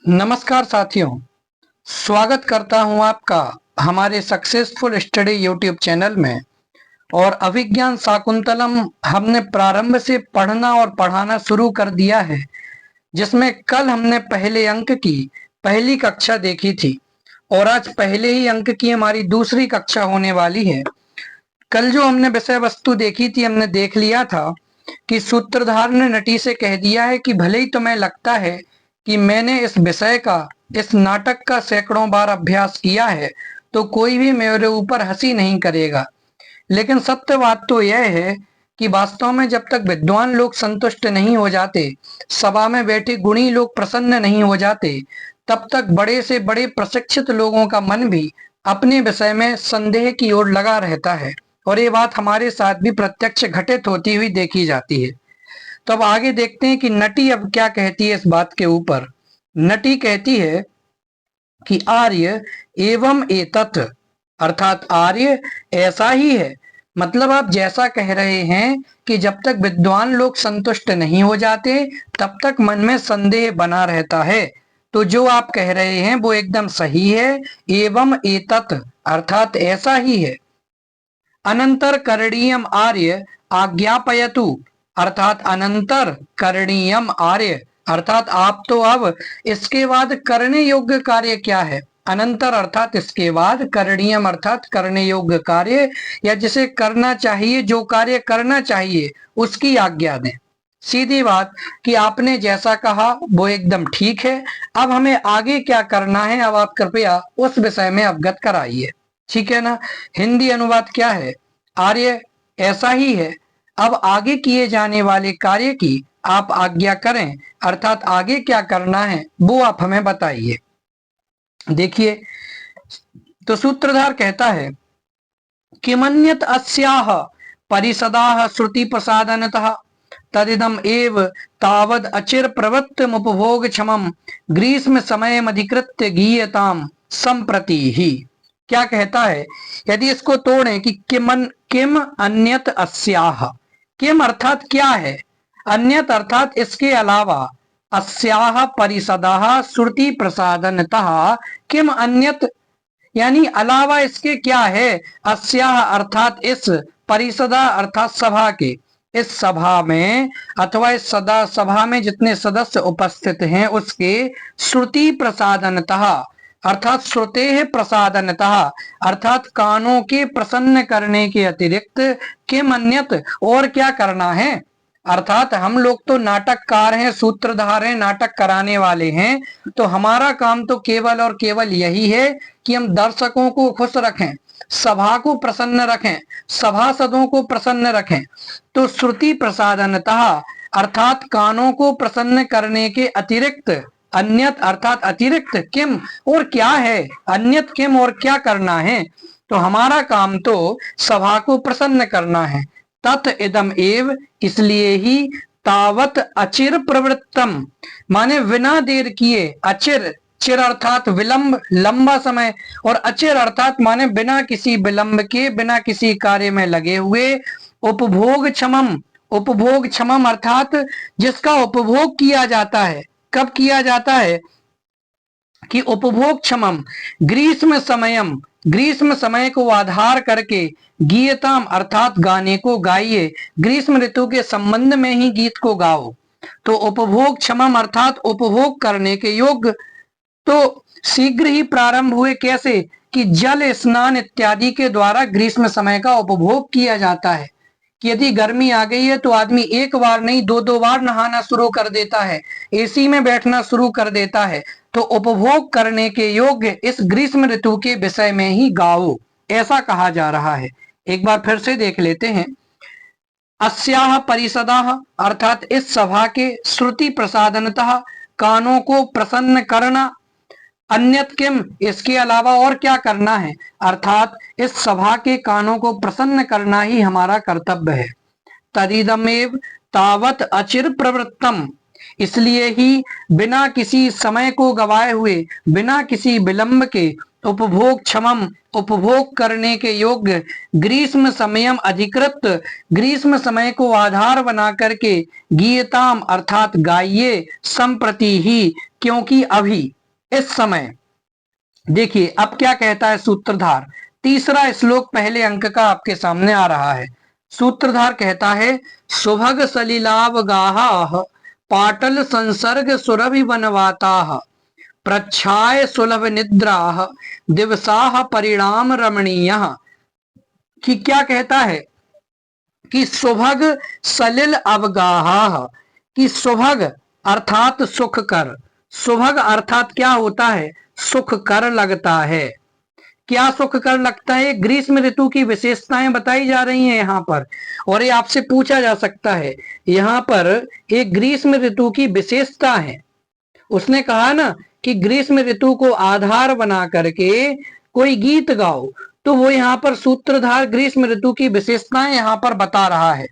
नमस्कार साथियों, स्वागत करता हूं आपका हमारे सक्सेसफुल स्टडी यूट्यूब चैनल में। और अभिज्ञान शाकुंतलम हमने प्रारंभ से पढ़ना और पढ़ाना शुरू कर दिया है, जिसमें कल हमने पहले अंक की पहली कक्षा देखी थी और आज पहले ही अंक की हमारी दूसरी कक्षा होने वाली है। कल जो हमने विषय वस्तु देखी थी, हमने देख लिया था कि सूत्रधार ने नटी से कह दिया है कि भले ही तुम्हें लगता है कि मैंने इस विषय का, इस नाटक का सैकड़ों बार अभ्यास किया है, तो कोई भी मेरे ऊपर हंसी नहीं करेगा। लेकिन सत्य बात तो यह है कि वास्तव में जब तक विद्वान लोग संतुष्ट नहीं हो जाते, सभा में बैठे गुणी लोग प्रसन्न नहीं हो जाते, तब तक बड़े से बड़े प्रशिक्षित लोगों का मन भी अपने विषय में संदेह की ओर लगा रहता है। और ये बात हमारे साथ भी प्रत्यक्ष घटित होती हुई देखी जाती है। तो अब आगे देखते हैं कि नटी अब क्या कहती है इस बात के ऊपर। नटी कहती है कि आर्य एवं एतत्, अर्थात आर्य ऐसा ही है। मतलब आप जैसा कह रहे हैं कि जब तक विद्वान लोग संतुष्ट नहीं हो जाते, तब तक मन में संदेह बना रहता है। तो जो आप कह रहे हैं वो एकदम सही है। एवं एतत् अर्थात ऐसा ही है। अनंतर करणीयम आर्य आज्ञापयतु, अर्थात अनंतर करणीयम आर्य अर्थात आप तो अब इसके बाद करने योग्य कार्य क्या है। अनंतर अर्थात इसके बाद, करणीयम अर्थात करने योग्य कार्य, या जिसे करना चाहिए, जो कार्य करना चाहिए उसकी आज्ञा दें। सीधी बात कि आपने जैसा कहा वो एकदम ठीक है। अब हमें आगे क्या करना है, अब आप कृपया उस विषय में अवगत कराइए। ठीक है ना। हिंदी अनुवाद क्या है? आर्य ऐसा ही है। अब आगे किए जाने वाले कार्य की आप आज्ञा करें, अर्थात आगे क्या करना है वो आप हमें बताइए। देखिए, तो सूत्रधार कहता है किमन्यत अस्याह परिषदाः श्रुति प्रसादनतः तदिदम एव तावद अचिर प्रवृत्तम उपभोग क्षमम ग्रीष्म समय अधिकृत्य गीयताम संप्रति ही। क्या कहता है, यदि इसको तोड़ें कि किम अन्यत अस्याह, किम अर्थात क्या है, अन्यत अर्थात इसके अलावा, अस्याह परिषदाः श्रुति प्रसादनतः, किम अन्यत यानी अलावा इसके क्या है। अस्याह अर्थात इस, परिषदा अर्थात सभा के, इस सभा में अथवा इस सदा सभा में जितने सदस्य उपस्थित हैं उसके श्रुति प्रसादनतः अर्थात श्रुते प्रसादनतः अर्थात कानों के प्रसन्न करने के अतिरिक्त किम अन्यत और क्या करना है। अर्थात हम लोग तो नाटककार हैं, सूत्रधार हैं, नाटक कराने वाले हैं, तो हमारा काम तो केवल और केवल यही है कि हम दर्शकों को खुश रखें, सभा को प्रसन्न रखें, सभासदों को प्रसन्न रखें। तो श्रुति प्रसादनतः अर्थात कानों को प्रसन्न करने के अतिरिक्त, अन्यत अर्थात अतिरिक्त, किम और क्या है, अन्यत किम और क्या करना है। तो हमारा काम तो सभा को प्रसन्न करना है। तत् इदम एव, इसलिए ही, तावत अचिर प्रवृत्तम माने बिना देर किए, अचिर, चिर अर्थात विलंब, लंबा समय, और अचिर अर्थात माने बिना किसी विलंब के, बिना किसी कार्य में लगे हुए, उपभोग क्षमम, उपभोग क्षमम अर्थात जिसका उपभोग किया जाता है। कब किया जाता है कि उपभोग क्षमम, ग्रीष्म समयम, ग्रीष्म समय को आधार करके, गीयताम अर्थात गाने को गाइए, ग्रीष्म ऋतु के संबंध में ही गीत को गाओ। तो उपभोग क्षमम अर्थात उपभोग करने के योग्य। तो शीघ्र ही प्रारंभ हुए, कैसे कि जल स्नान इत्यादि के द्वारा ग्रीष्म समय का उपभोग किया जाता है। कि यदि गर्मी आ गई है तो आदमी एक बार नहीं दो दो बार नहाना शुरू कर देता है, एसी में बैठना शुरू कर देता है। तो उपभोग करने के योग्य इस ग्रीष्म ऋतु के विषय में ही गाओ, ऐसा कहा जा रहा है। एक बार फिर से देख लेते हैं। अस्याह परिषदाः अर्थात इस सभा के, श्रुति प्रसादनतः कानों को प्रसन्न करना, अन्यत किम इसके अलावा और क्या करना है, अर्थात इस सभा के कानों को प्रसन्न करना ही हमारा कर्तव्य है। तदिदमेव तावत अचिर प्रवृत्तम, इसलिए ही बिना किसी समय को गवाए हुए, बिना किसी विलंब के, उपभोग क्षमम उपभोग करने के योग्य, ग्रीष्म समयम अधिकृत ग्रीष्म समय को आधार बना करके, गीयताम अर्थात गाइये, संप्रति ही क्योंकि अभी इस समय। देखिए अब क्या कहता है सूत्रधार, तीसरा श्लोक पहले अंक का आपके सामने आ रहा है। सूत्रधार कहता है सुभग सलिलाव गाहा पाटल संसर्ग सुरभि वनवाता प्रच्छाय सुलभ निद्रा दिवसा परिणाम रमणीय। कि क्या कहता है कि सुभग सलिल अवगाह, कि सुभग अर्थात सुख कर, सुभग अर्थात क्या होता है, सुख कर लगता है। क्या सुख कर लगता है, ग्रीष्म ऋतु की विशेषताएं बताई जा रही हैं यहाँ पर, और ये आपसे पूछा जा सकता है यहाँ पर एक ग्रीष्म ऋतु की विशेषता है। उसने कहा ना कि ग्रीष्म ऋतु को आधार बना करके कोई गीत गाओ, तो वो यहाँ पर सूत्रधार ग्रीष्म ऋतु की विशेषताएं यहाँ पर बता रहा है।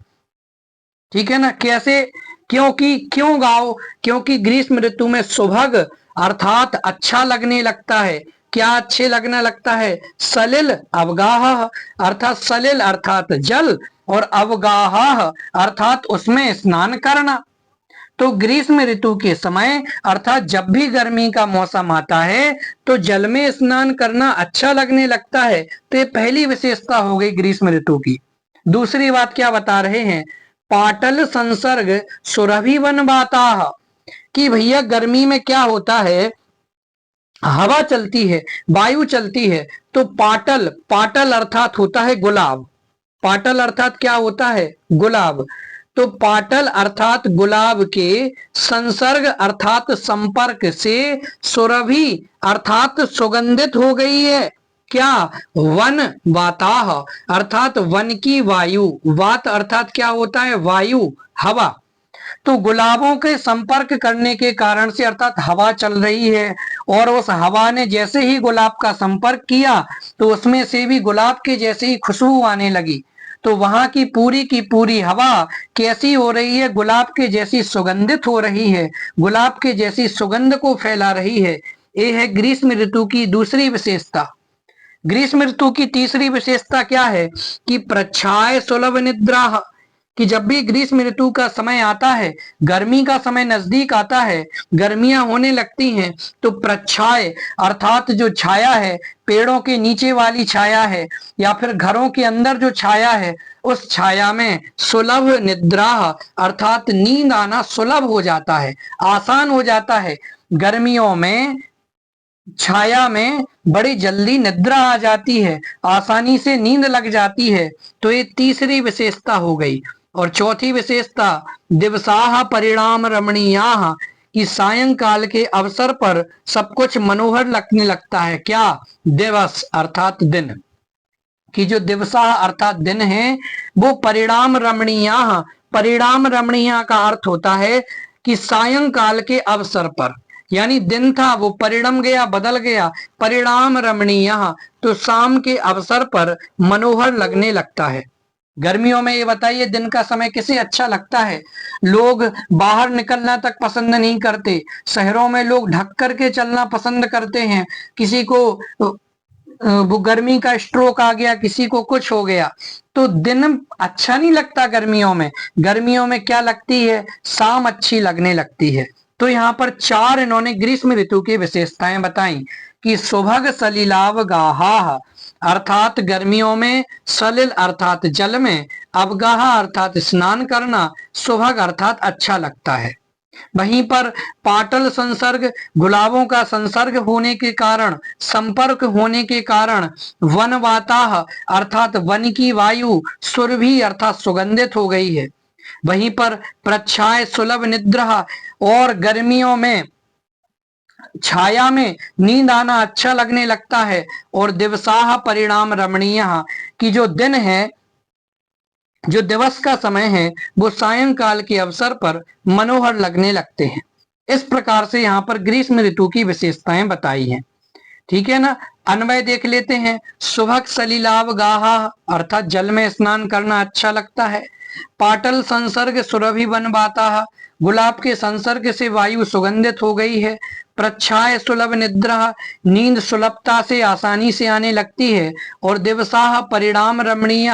ठीक है ना, कैसे, क्योंकि क्यों गाओ, क्योंकि ग्रीष्म ऋतु में सुभग अर्थात अच्छा लगने लगता है। क्या अच्छे लगने लगता है, सलिल अवगाह अर्थात सलिल अर्थात जल, और अवगाह अर्थात उसमें स्नान करना। तो ग्रीष्म ऋतु के समय अर्थात जब भी गर्मी का मौसम आता है तो जल में स्नान करना अच्छा लगने लगता है। तो ये पहली विशेषता हो गई ग्रीष्म ऋतु की। दूसरी बात क्या बता रहे हैं, पाटल संसर्ग सुरभि वनवाता, कि भैया गर्मी में क्या होता है, हवा चलती है, वायु चलती है, तो पाटल, पाटल अर्थात होता है गुलाब, पाटल अर्थात क्या होता है, गुलाब। तो पाटल अर्थात गुलाब के संसर्ग अर्थात संपर्क से सुरभि अर्थात सुगंधित हो गई है। क्या, वन वाताह अर्थात वन की वायु, वात अर्थात क्या होता है, वायु, हवा। तो गुलाबों के संपर्क करने के कारण से अर्थात हवा चल रही है, और उस हवा ने जैसे ही गुलाब का संपर्क किया तो उसमें से भी गुलाब के जैसे ही खुशबू आने लगी। तो वहां की पूरी हवा कैसी हो रही है, गुलाब के जैसी सुगंधित हो रही है, गुलाब के जैसी सुगंध को फैला रही है। ये है ग्रीष्म ऋतु की दूसरी विशेषता। ग्रीष्म ऋतु की तीसरी विशेषता क्या है कि प्रच्छाय सुलभ निद्रा, कि जब भी ग्रीष्म ऋतु का समय आता है, गर्मी का समय नजदीक आता है, गर्मियां होने लगती हैं, तो प्रच्छाय अर्थात जो छाया है, पेड़ों के नीचे वाली छाया है या फिर घरों के अंदर जो छाया है, उस छाया में सुलभ निद्रा अर्थात नींद आना सुलभ हो जाता है, आसान हो जाता है। गर्मियों में छाया में बड़ी जल्दी निद्रा आ जाती है, आसानी से नींद लग जाती है। तो ये तीसरी विशेषता हो गई। और चौथी विशेषता दिवसाह परिणाम रमणीयाह, कि सायंकाल के अवसर पर सब कुछ मनोहर लगने लगता है। क्या, दिवस अर्थात दिन, कि जो दिवसाह अर्थात दिन है वो परिणाम रमणीयाह, परिणाम रमणीय का अर्थ होता है कि सायंकाल के अवसर पर, यानी दिन था वो परिणम गया, बदल गया, परिणाम रमणीय, तो शाम के अवसर पर मनोहर लगने लगता है। गर्मियों में ये बताइए दिन का समय किसे अच्छा लगता है, लोग बाहर निकलना तक पसंद नहीं करते, शहरों में लोग ढक करके चलना पसंद करते हैं, किसी को वो गर्मी का स्ट्रोक आ गया, किसी को कुछ हो गया, तो दिन अच्छा नहीं लगता गर्मियों में। गर्मियों में क्या लगती है, शाम अच्छी लगने लगती है। तो यहाँ पर चार इन्होंने ग्रीष्म ऋतु की विशेषताएं बताई कि सुभग सलिलाव गाहा अर्थात गर्मियों में, सलिल अर्थात जल में, अवगाह अर्थात स्नान करना, सुभग अर्थात अच्छा लगता है। वहीं पर पाटल संसर्ग, गुलाबों का संसर्ग होने के कारण, संपर्क होने के कारण, वनवाताह अर्थात वन की वायु सुरभि अर्थात सुगंधित हो गई है। वहीं पर प्रच्छाय सुलभ निद्रा, और गर्मियों में छाया में नींद आना अच्छा लगने लगता है। और दिवसाह परिणाम रमणीय, की जो दिन है, जो दिवस का समय है, वो सायंकाल के अवसर पर मनोहर लगने लगते हैं। इस प्रकार से यहाँ पर ग्रीष्म ऋतु की विशेषताएं बताई हैं। ठीक है ना, अन्वय देख लेते हैं। सुभग सलिलाव गाहा अर्थात जल में स्नान करना अच्छा लगता है। पाटल संसर्ग सुरभि वनवाता, गुलाब के संसर्ग से वायु सुगंधित हो गई है। प्रच्छाय सुलभ निद्रा, नींद सुलभता से आसानी से आने लगती है। और दिवसाह परिणाम रमणीय,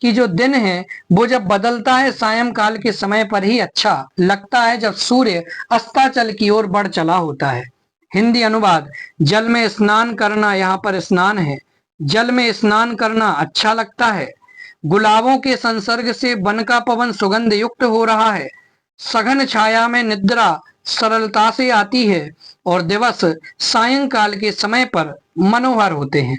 कि जो दिन है वो जब बदलता है सायंकाल के समय पर ही अच्छा लगता है, जब सूर्य अस्ताचल की ओर बढ़ चला होता है। हिंदी अनुवाद, जल में स्नान करना, यहाँ पर स्नान है, जल में स्नान करना अच्छा लगता है। गुलाबों के संसर्ग से वन का पवन सुगंध युक्त हो रहा है। सघन छाया में निद्रा सरलता से आती है और दिवस सायंकाल के समय पर मनोहर होते हैं।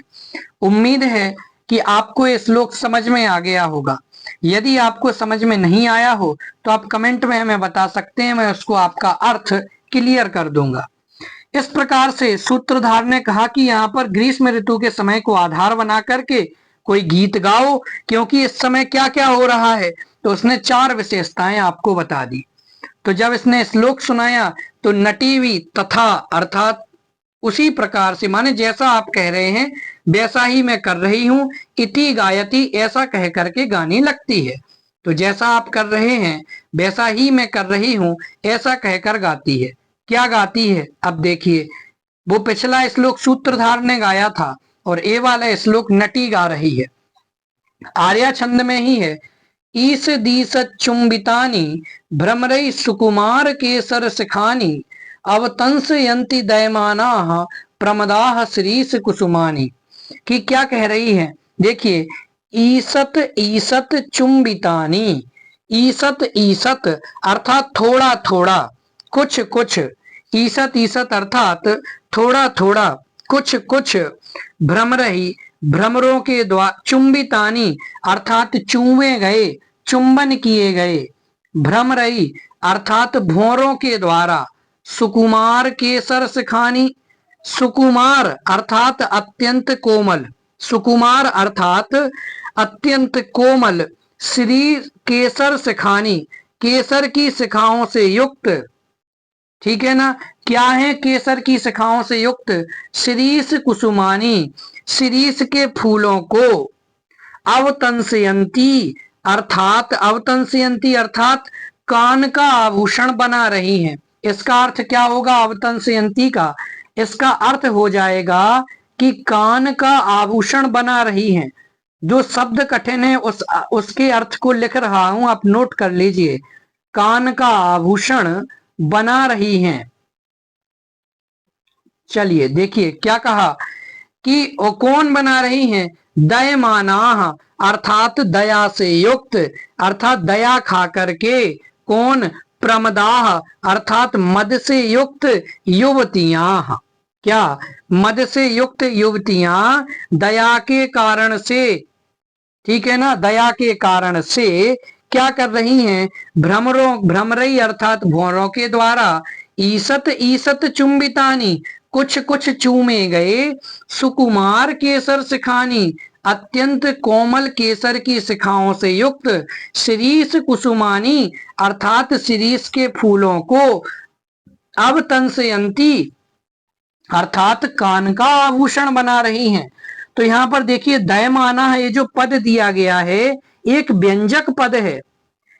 उम्मीद है कि आपको ये श्लोक समझ में आ गया होगा। यदि आपको समझ में नहीं आया हो तो आप कमेंट में हमें बता सकते हैं, मैं उसको आपका अर्थ क्लियर कर दूंगा। इस प्रकार से सूत्रधार ने कहा कि यहाँ पर ग्रीष्म ऋतु के समय को आधार बना करके कोई गीत गाओ, क्योंकि इस समय क्या क्या हो रहा है। तो उसने 4 विशेषताएं आपको बता दी। तो जब इसने श्लोक सुनाया तो नटीवी तथा, अर्थात उसी प्रकार से, माने जैसा आप कह रहे हैं वैसा ही मैं कर रही हूं, इति गायति, ऐसा कह करके गाने लगती है। तो जैसा आप कर रहे हैं वैसा ही मैं कर रही हूं, ऐसा कहकर गाती है। क्या गाती है? अब देखिए, वो पिछला श्लोक सूत्रधार ने गाया था और ये वाला श्लोक नटी गा रही है। आर्या छंद में ही है। ईस दीस चुंबितानी भ्रमरई सुकुमार केसर सिखानी, अवतंस यंति दयमाना प्रमदाह श्रीस कुसुमानी। कि क्या कह रही है? देखिए, ईसत ईसत चुंबितानी, ईसत ईसत अर्थात थोड़ा थोड़ा, कुछ कुछ, ईसत ईसत अर्थात थोड़ा थोड़ा, कुछ कुछ, भ्रमरही भ्रमरों के द्वारा, चुंबितानी अर्थात चूमे गए, चुंबन किए गए, भ्रमरई अर्थात भौरों के द्वारा, सुकुमार केसर सिखानी, सुकुमार अर्थात अत्यंत कोमल, सुकुमार अर्थात अत्यंत कोमल, श्री केसर सिखानी, केसर की शिखाओं से युक्त, ठीक है ना। क्या है? केसर की शिखाओं से युक्त, शिरीष कुसुमानी, शिरीष के फूलों को, अवतंसयंती अर्थात, अवतंसयंती अर्थात कान का आभूषण बना रही हैं। इसका अर्थ क्या होगा अवतंसयंती का? इसका अर्थ हो जाएगा कि कान का आभूषण बना रही हैं। जो शब्द कठिन है उसके अर्थ को लिख रहा हूं, आप नोट कर लीजिए। कान का आभूषण बना रही हैं। चलिए देखिए क्या कहा कि वो कौन बना रही हैं? दयमाना अर्थात दया से युक्त, अर्थात दया खा करके, कौन? प्रमदाह अर्थात मद से युक्त युवतियां। क्या? मद से युक्त युवतियां दया के कारण से, ठीक है ना, दया के कारण से क्या कर रही हैं? भ्रमरों, भ्रमरई अर्थात भौरों के द्वारा, ईसत ईसत चुंबितानी, कुछ कुछ चूमे गए, सुकुमार केसर सिखानी, अत्यंत कोमल केसर की शिखाओं से युक्त, शिरीष कुसुमानी अर्थात शिरीष के फूलों को, अवतंसयंती अर्थात कान का आभूषण बना रही हैं। तो यहाँ पर देखिए दयमाना है, ये जो पद दिया गया है एक व्यंजक पद है।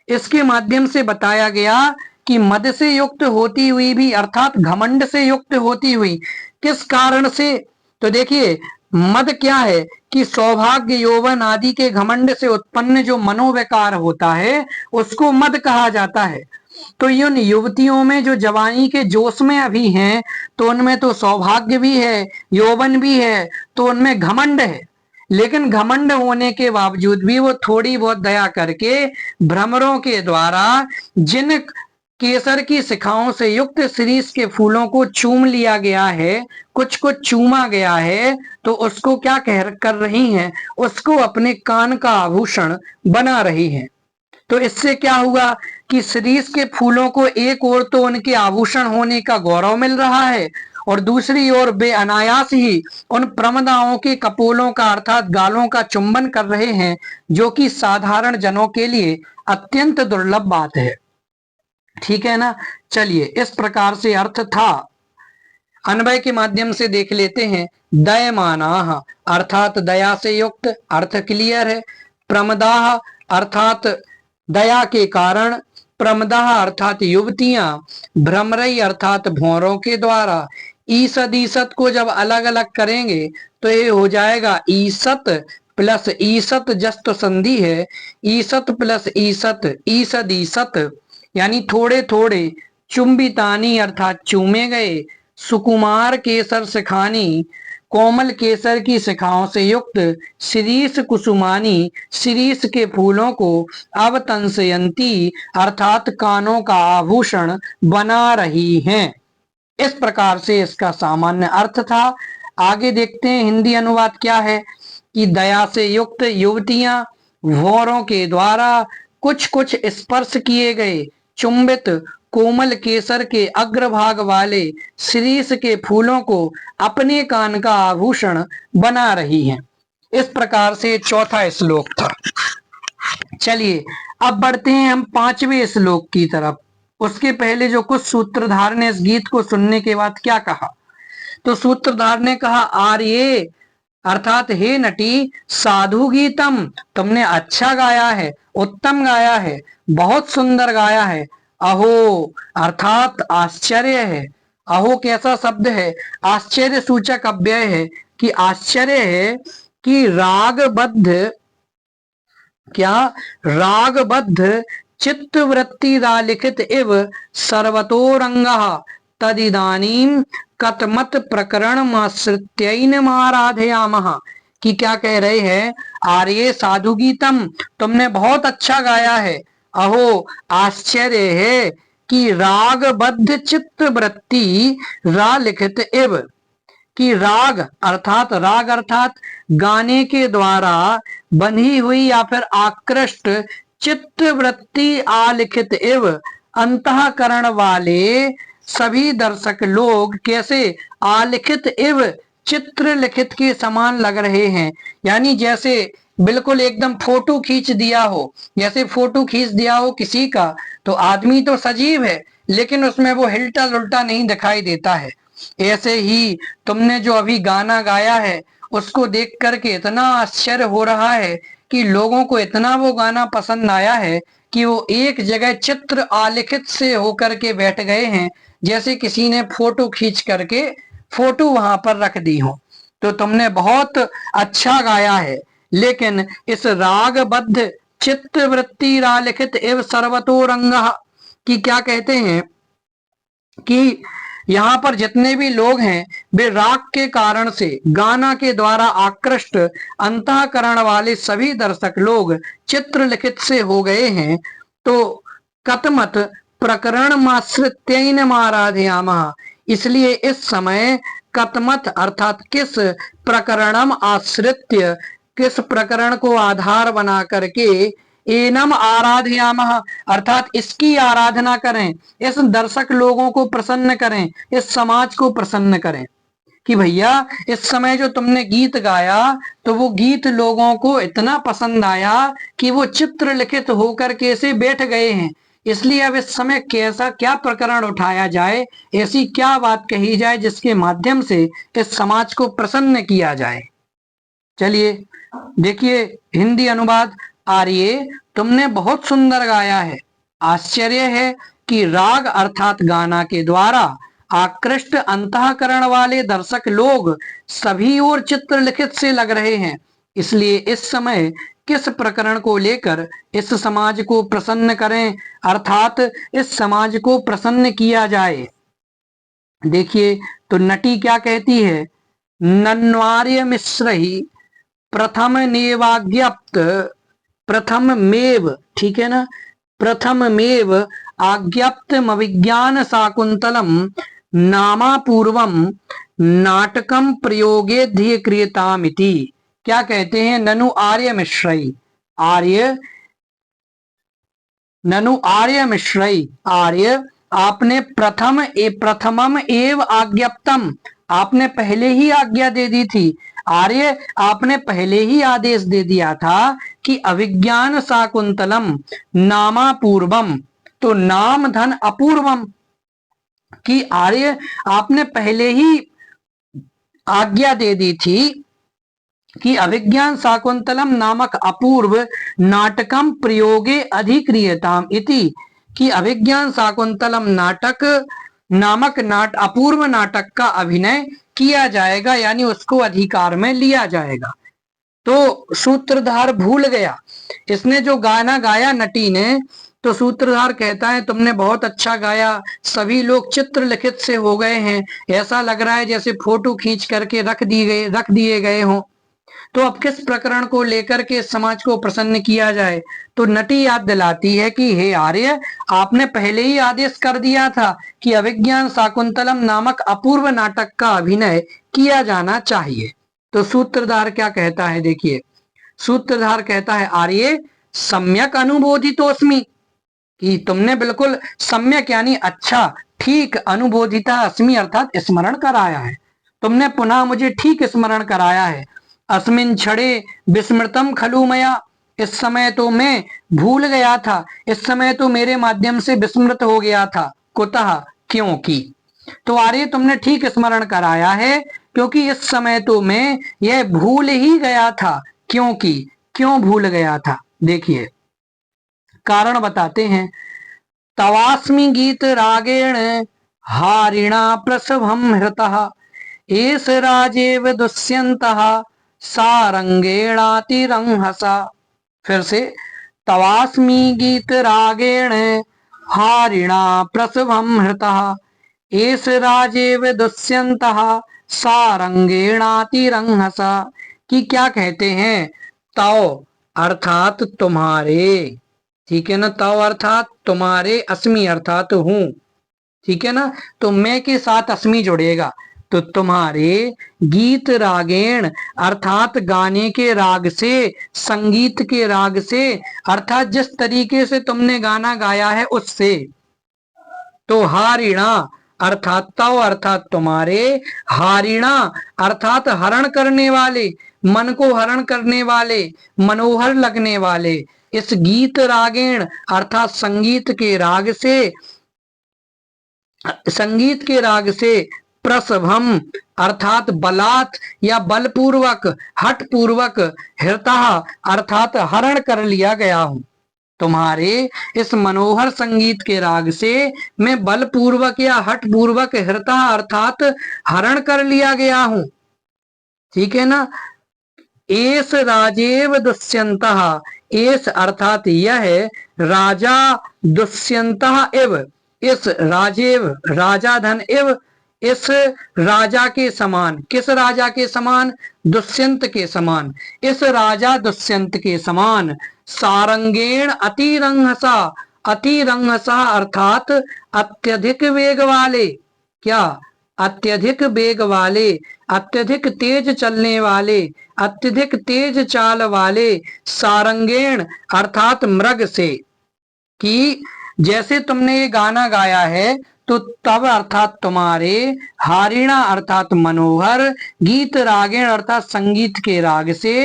इसके माध्यम से बताया गया कि मद से युक्त होती हुई भी, अर्थात घमंड से युक्त होती हुई, किस कारण से? तो देखिए मद क्या है कि सौभाग्य, यौवन आदि के घमंड से उत्पन्न जो मनोविकार होता है उसको मद कहा जाता है। तो इन युवतियों में जो जवानी के जोश में अभी हैं, तो उनमें तो सौभाग्य भी है, यौवन भी है, तो उनमें घमंड है। लेकिन घमंड होने के बावजूद भी वो थोड़ी बहुत दया करके भ्रमरों के द्वारा जिन केसर की शिखाओं से युक्त शिरीष के फूलों को चूम लिया गया है, कुछ को चूमा गया है, तो उसको क्या कर रही हैं? उसको अपने कान का आभूषण बना रही हैं। तो इससे क्या हुआ कि शिरीष के फूलों को एक ओर तो उनके आभूषण होने का गौरव मिल रहा है और दूसरी ओर वे अनायास ही उन प्रमदाओं के कपोलों का अर्थात गालों का चुंबन कर रहे हैं, जो कि साधारण जनों के लिए अत्यंत दुर्लभ बात है। ठीक है ना। चलिए इस प्रकार से अर्थ था। अन्वय के माध्यम से देख लेते हैं। दयमानाः अर्थात दया से युक्त, अर्थ क्लियर है। प्रमदाः अर्थात दया के कारण, प्रमदाः अर्थात युवतियां, भ्रमरई अर्थात भौरों के द्वारा। ईसद ईसत को जब अलग अलग करेंगे तो ये हो जाएगा ईसत प्लस ईसत, जस्ट संधि है, ईसत प्लस ईसत, ईसद ईसत, यानी थोड़े थोड़े। चुंबितानी अर्थात चूमे गए। सुकुमार केसर शिखानी, कोमल केसर की शिखाओं से युक्त। शिरीष कुसुमानी, शिरीष के फूलों को। अवतंसयंती अर्थात कानों का आभूषण बना रही हैं। इस प्रकार से इसका सामान्य अर्थ था। आगे देखते हैं हिंदी अनुवाद क्या है कि दया से युक्त युवतियां भौरों के द्वारा कुछ कुछ स्पर्श किए गए चुंबित कोमल केसर के अग्रभाग वाले शिरीष के फूलों को अपने कान का आभूषण बना रही हैं। इस प्रकार से चौथा श्लोक था। चलिए अब बढ़ते हैं हम पांचवें श्लोक की तरफ। उसके पहले जो कुछ सूत्रधार ने इस गीत को सुनने के बाद क्या कहा, तो सूत्रधार ने कहा आर्ये अर्थात हे नटी, साधु गीतम, तुमने अच्छा गाया है, उत्तम गाया है, बहुत सुंदर गाया है। अहो अर्थात आश्चर्य है। अहो कैसा शब्द है, आश्चर्य सूचक अव्यय है कि आश्चर्य है कि रागबद्ध, क्या रागबद्ध चित्तवृत्ति लिखित इव सर्वतोरंगः तदिदानीं कतमत प्रकरणमाश्रित्यैन आराधयामः। कि क्या कह रहे हैं, आर्ये साधु गीतम, तुमने बहुत अच्छा गाया है। अहो आश्चर्य है कि रागबद्ध चित्तवृत्ति रा लिखित इव, कि राग अर्थात गाने के द्वारा बंधी हुई या फिर आकृष्ट चित्तवृत्ति आलिखित एव अंतःकरण वाले सभी दर्शक लोग कैसे आलिखित एव चित्र लिखित के समान लग रहे हैं। यानी जैसे बिल्कुल एकदम फोटो खींच दिया हो, जैसे फोटो खींच दिया हो किसी का, तो आदमी तो सजीव है लेकिन उसमें वो हिलता जुलता नहीं दिखाई देता है। ऐसे ही तुमने जो अभी गाना गाया है उसको देख करके इतना आश्चर्य हो रहा है कि लोगों को इतना वो गाना पसंद आया है कि वो एक जगह चित्र आलिखित से होकर के बैठ गए हैं, जैसे किसी ने फोटो खींच करके फोटो वहां पर रख दी हो। तो तुमने बहुत अच्छा गाया है, लेकिन इस रागबद्ध चित्तवृत्ति रालिखित एवं सर्वतोरंग की क्या कहते हैं कि यहाँ पर जितने भी लोग हैं वे राग के कारण से गाना के द्वारा आकृष्ट अंतःकरण वाले सभी दर्शक लोग चित्र लिखित से हो गए हैं। तो कतमत प्रकरण माश्रित्यैन आराधयामः, इसलिए इस समय कतमत अर्थात किस प्रकरणम आश्रित्य, किस प्रकरण को आधार बना करके एनम आराधयामः अर्थात इसकी आराधना करें, इस दर्शक लोगों को प्रसन्न करें, इस समाज को प्रसन्न करें कि भैया इस समय जो तुमने गीत गाया तो वो गीत लोगों को इतना पसंद आया कि वो चित्र लिखित होकर कैसे बैठ गए हैं। इसलिए अब इस समय कैसा क्या प्रकरण उठाया जाए, ऐसी क्या बात कही जाए जिसके माध्यम से इस समाज को प्रसन्न किया जाए। चलिए देखिए हिंदी अनुवाद। आर्ये तुमने बहुत सुंदर गाया है। आश्चर्य है कि राग अर्थात गाना के द्वारा आकृष्ट अंतःकरण वाले दर्शक लोग सभी ओर चित्र लिखित से लग रहे हैं। इसलिए इस समय किस प्रकरण को लेकर इस समाज को प्रसन्न करें, अर्थात इस समाज को प्रसन्न किया जाए। देखिए तो नटी क्या कहती है, नन्वार्य मिश्र ही प्रथम नेवाज्ञप्त, प्रथम मेव, ठीक है ना, प्रथम मेव आज्ञप्तम अभिज्ञान शाकुंतलम नामापूर्वम नाटकम प्रयोगे ध्येय क्रियतामिति। क्या कहते हैं, ननु आर्य मिश्रई, आर्य ननु आर्य मिश्रई, आर्य आपने प्रथमम एव आज्ञप्तम, आपने पहले ही आज्ञा दे दी थी। आर्य आपने पहले ही आदेश दे दिया था कि अभिज्ञान शाकुंतलम नामापूर्वम, तो नाम धन अपूर्वम, कि आर्य आपने पहले ही आज्ञा दे दी थी कि अभिज्ञान शाकुंतलम नामक अपूर्व नाटकम प्रयोगे अधिक्रियताम इति, कि अभिज्ञान शाकुंतलम नाटक नामक अपूर्व नाटक का अभिनय किया जाएगा, यानी उसको अधिकार में लिया जाएगा। तो सूत्रधार भूल गया, इसने जो गाना गाया नटी ने, तो सूत्रधार कहता है तुमने बहुत अच्छा गाया, सभी लोग चित्र लिखित से हो गए हैं, ऐसा लग रहा है जैसे फोटो खींच करके रख दिए गए हों। तो अब किस प्रकरण को लेकर के समाज को प्रसन्न किया जाए? तो नटी याद दिलाती है कि हे आर्य, आपने पहले ही आदेश कर दिया था कि अभिज्ञान शाकुंतलम नामक अपूर्व नाटक का अभिनय किया जाना चाहिए। तो सूत्रधार क्या कहता है, देखिए सूत्रधार कहता है आर्य सम्यक अनुबोधितोस्मि, कि तुमने बिल्कुल सम्यक यानी अच्छा, ठीक, अनुभोदिता अस्मि अर्थात स्मरण कराया है, तुमने पुनः मुझे ठीक स्मरण कराया है। अस्मिन क्षणे विस्मृतम खलु मया, इस समय तो मैं भूल गया था, इस समय तो मेरे माध्यम से विस्मृत हो गया था। कुतः, क्योंकि। तो आर्य तुमने ठीक स्मरण कराया है, क्योंकि इस समय तो मैं यह भूल ही गया था। क्योंकि, क्यों भूल गया था? देखिए कारण बताते हैं। तवास्मि गीत रागेण हारिणा प्रसभम हृतः, एस राजेव दुष्यन्तः सारंगेणातिरंहसा। फिर से, तवास्मि गीत रागेण हारिणा प्रसभम हृतः, एस राजेव दुष्यन्तः सारंगेणातिरंहसा। कि क्या कहते हैं? तव अर्थात तुम्हारे, ठीक है ना, तव अर्थात तुम्हारे, अस्मि अर्थात हूं, ठीक है ना, तो मैं के साथ अस्मि जुड़ेगा, तो तुम्हारे गीत रागेण अर्थात गाने के राग से, संगीत के राग से, अर्थात जिस तरीके से तुमने गाना गाया है उससे। तो हारिणा अर्थात तव अर्थात तुम्हारे, हारिणा अर्थात हरण करने वाले, मन को हरण करने वाले, मनोहर लगने वाले, इस गीत रागेण अर्थात संगीत के राग से, संगीत के राग से, प्रसभम अर्थात बलात् या बलपूर्वक, हठ पूर्वक, हृतः अर्थात हरण कर लिया गया हूं। तुम्हारे इस मनोहर संगीत के राग से मैं बलपूर्वक या हठ पूर्वक, हृतः अर्थात हरण कर लिया गया हूं, ठीक है ना। एस राजेव दुष्यंतः, एस अर्थात यह राजा, दुष्यंतः एव, इस राजेव राजा धन एव, इस राजा के समान, किस राजा के समान? दुष्यंत के समान, इस राजा दुष्यंत के समान, सारंगेण अतिरंहसा, अतिरंहसा अर्थात अत्यधिक वेग वाले, क्या? अत्यधिक वेग वाले, अत्यधिक तेज चलने वाले, अत्यधिक तेज चाल वाले, सारंगेण अर्थात मृग से, कि जैसे तुमने ये गाना गाया है, तो तब अर्थात तुम्हारे, हारिणा अर्थात मनोहर, गीत रागेण अर्थात संगीत के राग से,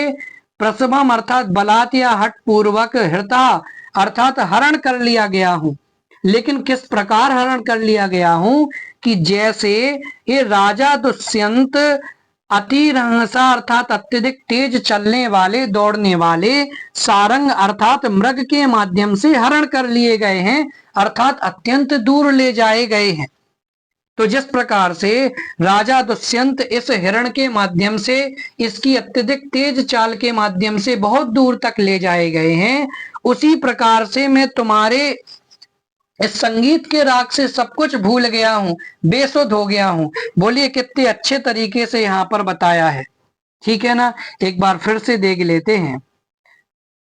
प्रसभम अर्थात बलात् या हठ पूर्वक, हृता अर्थात हरण कर लिया गया हूं। लेकिन किस प्रकार हरण कर लिया गया हूं? कि जैसे ये राजा दुष्यंत अतिरंहसा अर्थात अत्यधिक तेज चलने वाले, दौड़ने वाले, सारंग अर्थात मृग के माध्यम से हरण कर लिए गए हैं, अर्थात अत्यंत दूर ले जाए गए हैं। तो जिस प्रकार से राजा दुष्यंत इस हिरण के माध्यम से, इसकी अत्यधिक तेज चाल के माध्यम से बहुत दूर तक ले जाए गए हैं, उसी प्रकार से मैं तुम्हारे इस संगीत के राग से सब कुछ भूल गया हूं, बेसुध हो गया हूं। बोलिए कितने अच्छे तरीके से यहाँ पर बताया है, ठीक है ना। एक बार फिर से देख लेते हैं।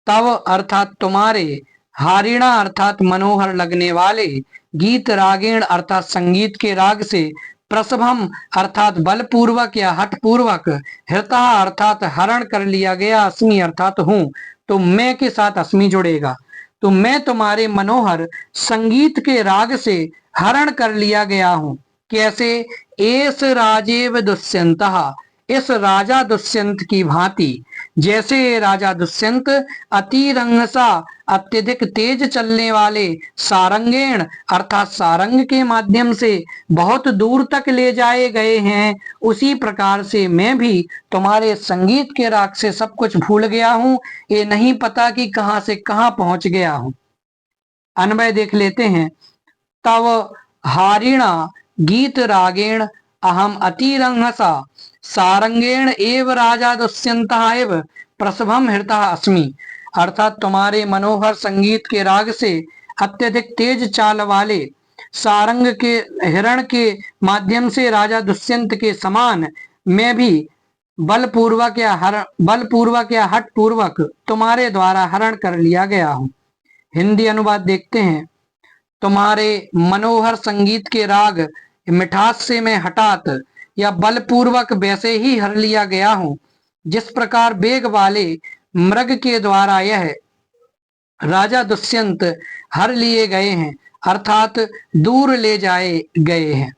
तव अर्थात तुम्हारे, हारिणा अर्थात मनोहर लगने वाले, गीत रागेण अर्थात संगीत के राग से, प्रसभम अर्थात बलपूर्वक या हठ पूर्वक, हृतः अर्थात हरण कर लिया गया, अस्मि अर्थात हूं, तो मैं के साथ अस्मि जुड़ेगा। तो मैं तुम्हारे मनोहर संगीत के राग से हरण कर लिया गया हूं। कैसे? एस राजेव दुष्यंतः, इस राजा दुष्यंत की भांति, जैसे राजा दुष्यंत अतिरंगसा अत्यधिक तेज चलने वाले, सारंगेण अर्थात सारंग के माध्यम से बहुत दूर तक ले जाए गए हैं, उसी प्रकार से मैं भी तुम्हारे संगीत के राग से सब कुछ भूल गया हूं। ये नहीं पता कि कहां से कहां पहुंच गया हूं। अन्वय देख लेते हैं। तव हारिणा गीत रागेण अहम अतिरंहसा सारंगेण एव राजा दुष्यंतः एव प्रसभम हृतः अस्मि। अर्थात तुम्हारे मनोहर संगीत के राग से अत्यधिक तेज चाल वाले सारंग के हिरण के माध्यम से राजा दुष्यंत के समान मैं भी बलपूर्वक या हठ पूर्वक तुम्हारे द्वारा हरण कर लिया गया हूँ। हिंदी अनुवाद देखते हैं। तुम्हारे मनोहर संगीत के राग मिठास से मैं हठात या बलपूर्वक वैसे ही हर लिया गया हूं जिस प्रकार वेग वाले मृग के द्वारा यह राजा दुष्यंत हर लिए गए हैं, अर्थात दूर ले जाए गए हैं।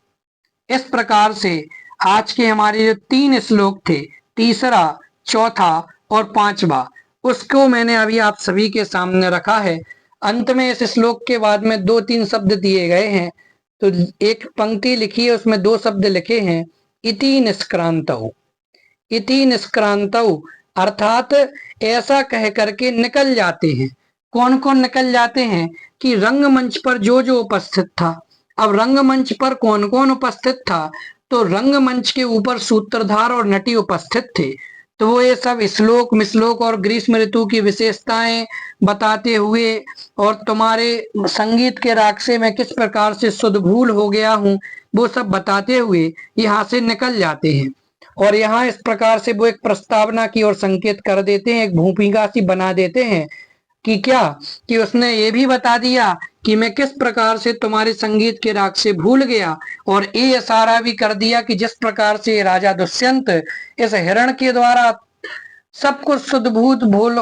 इस प्रकार से आज के हमारे जो 3 श्लोक थे, तीसरा, चौथा और पांचवा, उसको मैंने अभी आप सभी के सामने रखा है। अंत में इस श्लोक के बाद में 2-3 शब्द दिए गए हैं, तो एक पंक्ति लिखी है, उसमें 2 शब्द लिखे हैं, इति निष्क्रांतौ। इति निष्क्रांतौ अर्थात ऐसा कह करके निकल जाते हैं। कौन कौन निकल जाते हैं कि रंगमंच पर जो जो उपस्थित था। अब रंगमंच पर कौन कौन उपस्थित था, तो रंगमंच के ऊपर सूत्रधार और नटी उपस्थित थे। तो वो ये सब श्लोक मिश्लोक और ग्रीष्म ऋतु की विशेषताएं बताते हुए और तुम्हारे संगीत के राग से मैं किस प्रकार से सुधभूल हो गया हूँ, वो सब बताते हुए यहाँ से निकल जाते हैं। और यहाँ इस प्रकार से वो एक प्रस्तावना की ओर संकेत कर देते हैं, एक भूमिका सी बना देते हैं कि क्या कि उसने ये भी बता दिया कि मैं किस प्रकार से तुम्हारे संगीत के राग से भूल गया, और ये इशारा भी कर दिया कि जिस प्रकार से राजा दुष्यंत इस हिरण के द्वारा सब कुछ शुद्ध भूल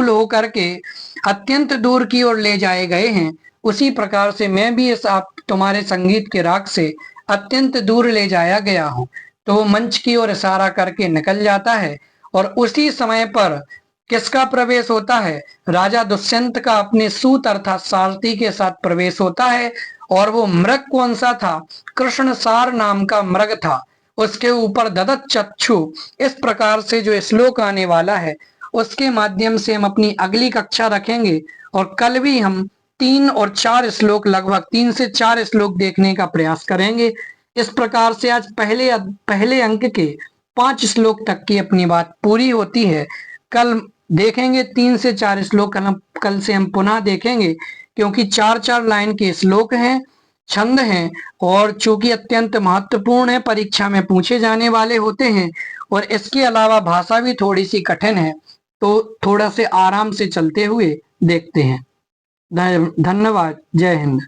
हो करके अत्यंत दूर की ओर ले जाए गए हैं, उसी प्रकार से मैं भी इस आप तुम्हारे संगीत के राग से अत्यंत दूर ले जाया गया हूँ। तो वो मंच की ओर इशारा करके निकल जाता है, और उसी समय पर किसका प्रवेश होता है, राजा दुष्यंत का अपने सूत अर्थात सारथी के साथ प्रवेश होता है। और वो मृग कौन सा था, कृष्णसार नाम का मृग था, उसके ऊपर ददत चक्षु। इस प्रकार से जो श्लोक आने वाला है उसके माध्यम से हम अपनी अगली कक्षा रखेंगे, और कल भी हम 3 और 4 श्लोक, लगभग 3 से 4 श्लोक देखने का प्रयास करेंगे। इस प्रकार से आज पहले अंक के 5 श्लोक तक की अपनी बात पूरी होती है। कल देखेंगे 3 से 4 श्लोक, कल से हम पुनः देखेंगे, क्योंकि 4-4 लाइन के श्लोक हैं, छंद हैं, और चूंकि अत्यंत महत्वपूर्ण है, परीक्षा में पूछे जाने वाले होते हैं, और इसके अलावा भाषा भी थोड़ी सी कठिन है, तो थोड़ा से आराम से चलते हुए देखते हैं। धन्यवाद। जय हिंद।